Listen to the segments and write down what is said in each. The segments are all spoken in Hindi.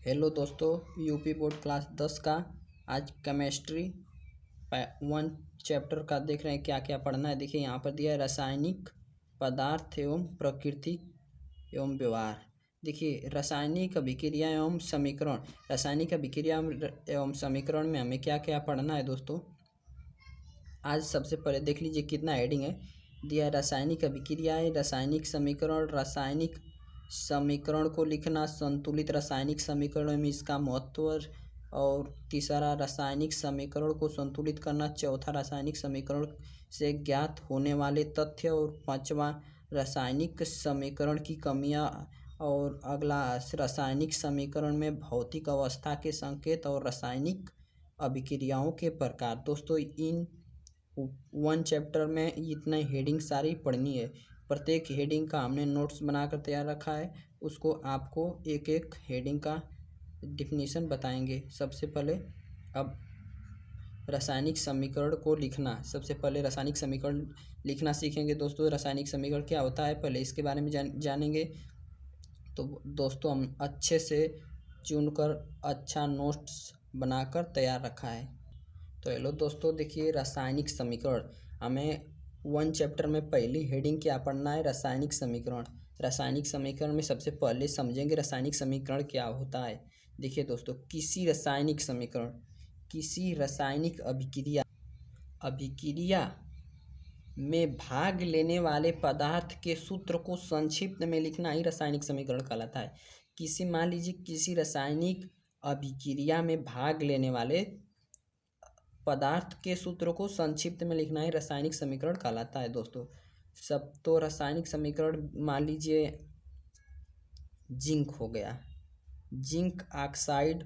हेलो दोस्तों, यूपी बोर्ड क्लास 10 का आज केमिस्ट्री 1 चैप्टर का देख रहे हैं क्या क्या पढ़ना है। देखिए यहाँ पर दिया है रासायनिक पदार्थ एवं प्रकृति एवं व्यवहार। देखिए रासायनिक अभिक्रिया एवं समीकरण, रासायनिक अभिक्रिया एवं समीकरण में हमें क्या क्या पढ़ना है दोस्तों। आज सबसे पहले देख लीजिए कितना हेडिंग है दिया है। रासायनिक अभिक्रियाएं, रासायनिक समीकरण, रासायनिक समीकरण को लिखना, संतुलित रासायनिक समीकरण में इसका महत्व, और तीसरा रासायनिक समीकरण को संतुलित करना, चौथा रासायनिक समीकरण से ज्ञात होने वाले तथ्य, और पांचवा रासायनिक समीकरण की कमियां, और अगला रासायनिक समीकरण में भौतिक अवस्था के संकेत और रासायनिक अभिक्रियाओं के प्रकार। दोस्तों इन 1 चैप्टर में इतना हेडिंग सारी पढ़नी है। प्रत्येक हेडिंग का हमने नोट्स बनाकर तैयार रखा है, उसको आपको एक एक हेडिंग का डिफिनीशन बताएंगे। सबसे पहले अब रासायनिक समीकरण को लिखना, सबसे पहले रासायनिक समीकरण लिखना सीखेंगे। दोस्तों रासायनिक समीकरण क्या होता है पहले इसके बारे में जानेंगे। तो दोस्तों हम अच्छे से चुनकर अच्छा नोट्स बनाकर तैयार रखा है। तो हेलो दोस्तों, देखिए रासायनिक समीकरण हमें 1 चैप्टर में पहली हेडिंग क्या पढ़ना है, रासायनिक समीकरण। रासायनिक समीकरण में सबसे पहले समझेंगे रासायनिक समीकरण क्या होता है। देखिए दोस्तों, किसी रासायनिक समीकरण, किसी रासायनिक अभिक्रिया में भाग लेने वाले पदार्थ के सूत्र को संक्षिप्त में लिखना ही रासायनिक समीकरण कहलाता है। मान लीजिए किसी रासायनिक अभिक्रिया में भाग लेने वाले पदार्थ के सूत्र को संक्षिप्त में लिखना ही रासायनिक समीकरण कहलाता है। दोस्तों सब तो रासायनिक समीकरण मान लीजिए जिंक हो गया, जिंक ऑक्साइड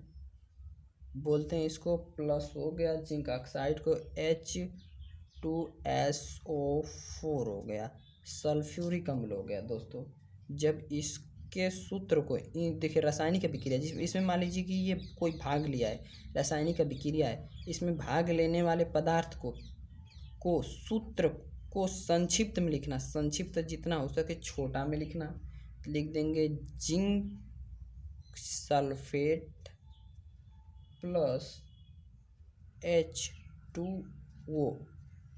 बोलते हैं इसको, प्लस हो गया जिंक ऑक्साइड को H2SO4 हो गया, सल्फ्यूरिक अम्ल हो गया। दोस्तों जब इसके सूत्र को देखिए रासायनिक अभिक्रिया जिसमें इसमें मान लीजिए कि ये कोई भाग लिया है, रासायनिक अभिक्रिया है, इसमें भाग लेने वाले पदार्थ को सूत्र को संक्षिप्त में लिखना, संक्षिप्त जितना हो सके छोटा में लिखना। लिख देंगे जिंक सल्फेट प्लस H2O।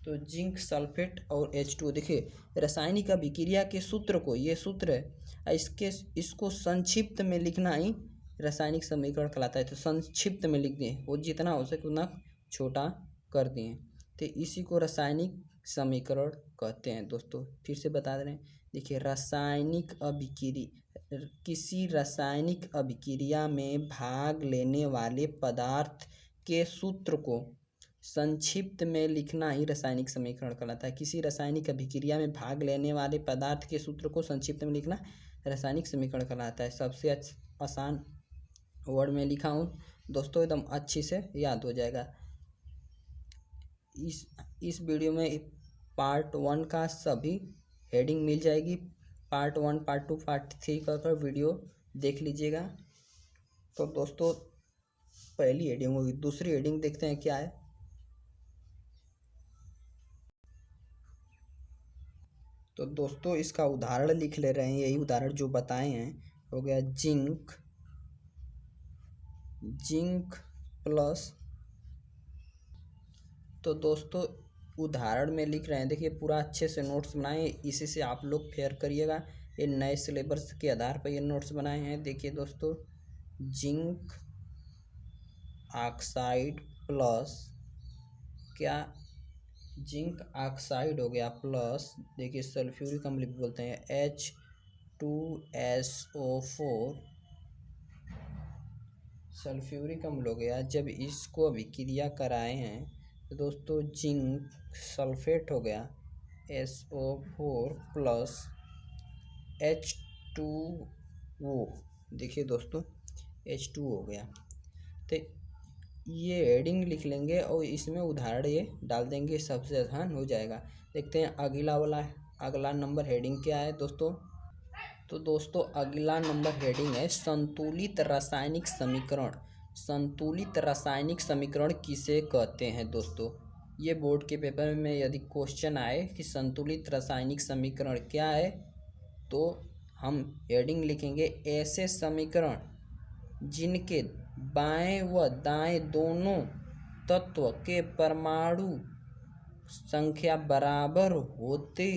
तो जिंक सल्फेट और H2O। देखिए रासायनिक अभिक्रिया के सूत्र को, ये सूत्र है, इसको संक्षिप्त में लिखना ही रासायनिक समीकरण कहलाता है। तो संक्षिप्त में लिख दें, वो जितना हो सके उतना छोटा कर दें, तो इसी को रासायनिक समीकरण कहते हैं। दोस्तों फिर से बता रहे हैं, देखिए रासायनिक अभिक्रिया, किसी रासायनिक अभिक्रिया में भाग लेने वाले पदार्थ के सूत्र को संक्षिप्त में लिखना ही रासायनिक समीकरण कहलाता है। किसी रासायनिक अभिक्रिया में भाग लेने वाले पदार्थ के सूत्र को संक्षिप्त में लिखना रासायनिक समीकरण कहलाता है। सबसे आसान वर्ड में लिखा हूँ दोस्तों, एकदम अच्छी से याद हो जाएगा। इस वीडियो में पार्ट 1 का सभी हेडिंग मिल जाएगी। पार्ट 1, पार्ट 2, पार्ट 3 कर वीडियो देख लीजिएगा। तो दोस्तों पहली हेडिंग होगी, दूसरी हेडिंग देखते हैं क्या है। तो दोस्तों इसका उदाहरण लिख ले रहे हैं, यही उदाहरण जो बताए हैं। हो गया जिंक प्लस। तो दोस्तों उदाहरण में लिख रहे हैं, देखिए पूरा अच्छे से नोट्स बनाए, इसी से आप लोग फेयर करिएगा। ये नए सिलेबस के आधार पर ये नोट्स बनाए हैं। देखिए दोस्तों जिंक ऑक्साइड प्लस क्या, जिंक ऑक्साइड हो गया प्लस, देखिए सल्फ्यूरिक अम्ल भी बोलते हैं H2SO4 सल्फ्यूरिक अम्ल हो गया। जब इसको अभिक्रिया कराए हैं तो दोस्तों जिंक सल्फेट हो गया SO4 प्लस H2O। देखिए दोस्तों H2 हो गया। तो ये हेडिंग लिख लेंगे और इसमें उदाहरण ये डाल देंगे, सबसे आसान हो जाएगा। देखते हैं अगला नंबर हेडिंग क्या है दोस्तों। तो दोस्तों अगला नंबर हेडिंग है संतुलित रासायनिक समीकरण। संतुलित रासायनिक समीकरण किसे कहते हैं दोस्तों। ये बोर्ड के पेपर में यदि क्वेश्चन आए कि संतुलित रासायनिक समीकरण क्या है, तो हम हेडिंग लिखेंगे ऐसे समीकरण जिनके बाएं व दाएं दोनों तत्व के परमाणु संख्या बराबर होते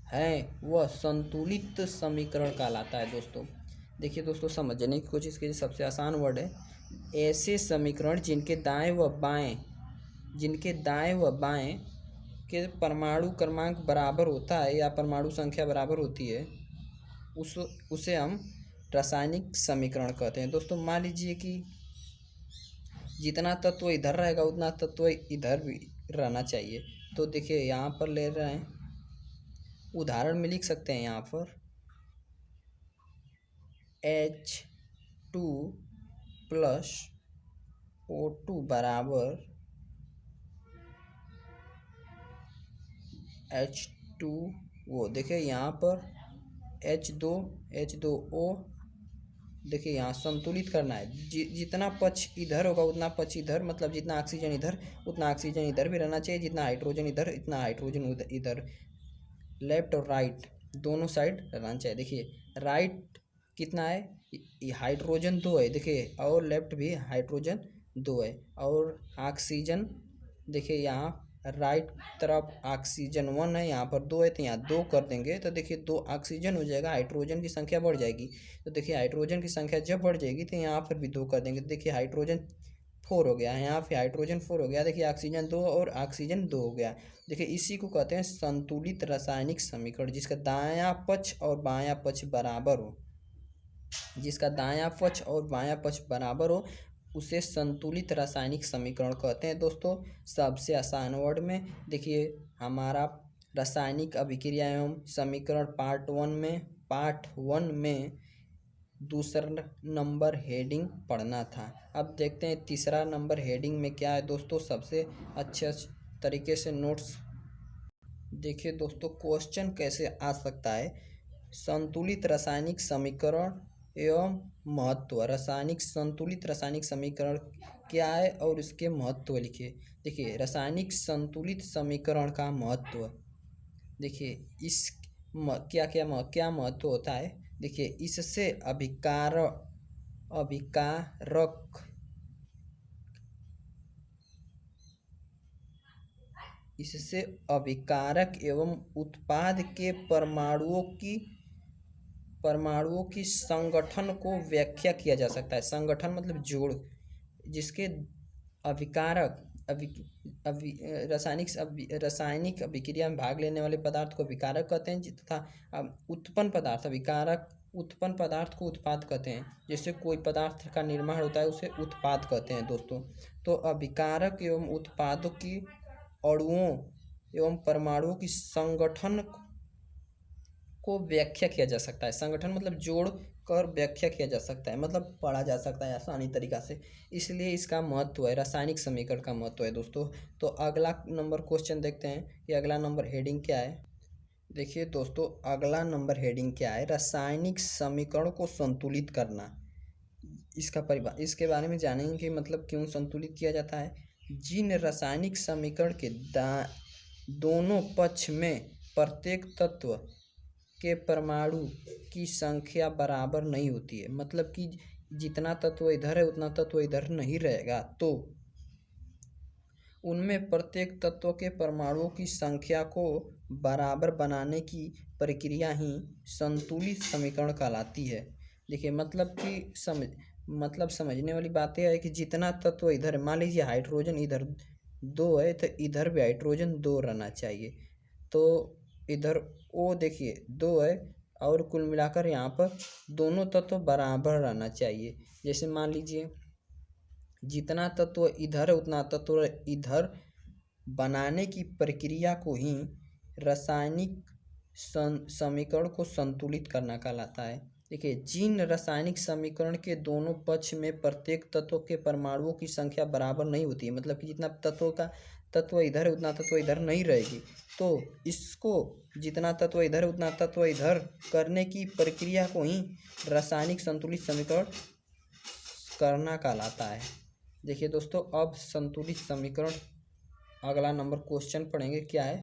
हैं वह संतुलित समीकरण कहलाता है। दोस्तों देखिए दोस्तों, समझने की कोशिश कीजिए। सबसे आसान वर्ड है, ऐसे समीकरण जिनके दाएं व बाएं के परमाणु क्रमांक बराबर होता है या परमाणु संख्या बराबर होती है, उसे हम रासायनिक समीकरण कहते हैं। दोस्तों मान लीजिए कि जितना तत्व इधर रहेगा उतना तत्व इधर भी रहना चाहिए। तो देखिए यहाँ पर ले रहे हैं, उदाहरण में लिख सकते हैं यहाँ पर H2 प्लस O2 बराबर H2O। देखिए यहाँ पर H2O, देखिए यहाँ संतुलित करना है। जितना पक्ष इधर होगा उतना पक्ष इधर, मतलब जितना ऑक्सीजन इधर उतना ऑक्सीजन इधर भी रहना चाहिए, जितना हाइड्रोजन इधर इतना हाइड्रोजन इधर। लेफ्ट और राइट दोनों साइड रहना चाहिए। देखिए राइट कितना है, हाइड्रोजन 2 है देखिए, और लेफ्ट भी हाइड्रोजन 2 है। और ऑक्सीजन देखिए यहाँ राइट तरफ ऑक्सीजन 1 है, यहाँ पर 2 है, तो यहाँ 2 कर देंगे तो देखिए 2 ऑक्सीजन हो जाएगा, हाइड्रोजन की संख्या बढ़ जाएगी। तो देखिए हाइड्रोजन की संख्या जब बढ़ जाएगी तो यहाँ पर भी 2 कर देंगे। तो देखिए हाइड्रोजन 4 हो गया, यहाँ पे हाइड्रोजन 4 हो गया। देखिए ऑक्सीजन 2 और ऑक्सीजन 2 हो गया। देखिए इसी को कहते हैं संतुलित रासायनिक समीकरण, जिसका दायां पक्ष और बायां पक्ष बराबर हो। जिसका दायां पक्ष और बायां पक्ष बराबर हो उसे संतुलित रासायनिक समीकरण कहते हैं। दोस्तों सबसे आसान वर्ड में देखिए, हमारा रासायनिक अभिक्रिया एवं समीकरण पार्ट वन में दूसरा नंबर हेडिंग पढ़ना था। अब देखते हैं तीसरा नंबर हेडिंग में क्या है। दोस्तों सबसे अच्छे तरीके से नोट्स देखिए। दोस्तों क्वेश्चन कैसे आ सकता है, संतुलित रासायनिक समीकरण एवं महत्व। संतुलित रासायनिक समीकरण क्या है और इसके महत्व लिखिए। देखिए रासायनिक संतुलित समीकरण का महत्व, देखिए इस क्या महत्व होता है। देखिए इससे अभिकारक एवं उत्पाद के परमाणुओं की संगठन को व्याख्या किया जा सकता है। संगठन मतलब जोड़, जिसके अभिकारक रासायनिक अभिक्रिया में भाग लेने वाले पदार्थ को अभिकारक कहते हैं, तथा उत्पन्न पदार्थ को उत्पाद कहते हैं। जैसे कोई पदार्थ का निर्माण होता है उसे उत्पाद कहते हैं। दोस्तों तो अभिकारक एवं उत्पादों की अणुओं एवं परमाणुओं की संगठन को व्याख्या किया जा सकता है। संगठन मतलब जोड़ कर व्याख्या किया जा सकता है, मतलब पढ़ा जा सकता है आसानी तरीका से, इसलिए इसका महत्व है, रासायनिक समीकरण का महत्व है। दोस्तों तो अगला नंबर क्वेश्चन देखते हैं कि अगला नंबर हेडिंग क्या है। देखिए दोस्तों अगला नंबर हेडिंग क्या है, रासायनिक समीकरण को संतुलित करना। इसके बारे में जानेंगे कि मतलब क्यों संतुलित किया जाता है। जिन रासायनिक समीकरण के दोनों पक्ष में प्रत्येक तत्व के परमाणु की संख्या बराबर नहीं होती है, मतलब कि जितना तत्व इधर है उतना तत्व इधर नहीं रहेगा, तो उनमें प्रत्येक तत्व के परमाणुओं की संख्या को बराबर बनाने की प्रक्रिया ही संतुलित समीकरण कहलाती है। देखिए मतलब कि समझने वाली बात यह है कि जितना तत्व इधर, मान लीजिए हाइड्रोजन इधर 2 है तो इधर भी हाइड्रोजन 2 रहना चाहिए। तो इधर O देखिए 2 है और कुल मिलाकर यहाँ पर दोनों तत्व बराबर रहना चाहिए। जैसे मान लीजिए जितना तत्व इधर है उतना तत्व इधर बनाने की प्रक्रिया को ही रासायनिक समीकरण को संतुलित करना कहलाता है। देखिए जिन रासायनिक समीकरण के दोनों पक्ष में प्रत्येक तत्व के परमाणुओं की संख्या बराबर नहीं होती है, मतलब कि जितना तत्व इधर है उतना तत्व इधर नहीं रहेगी, तो इसको जितना तत्व इधर है उतना तत्व इधर करने की प्रक्रिया को ही रासायनिक संतुलित समीकरण करना कहलाता है। देखिए दोस्तों अब संतुलित समीकरण अगला नंबर क्वेश्चन पढ़ेंगे क्या है।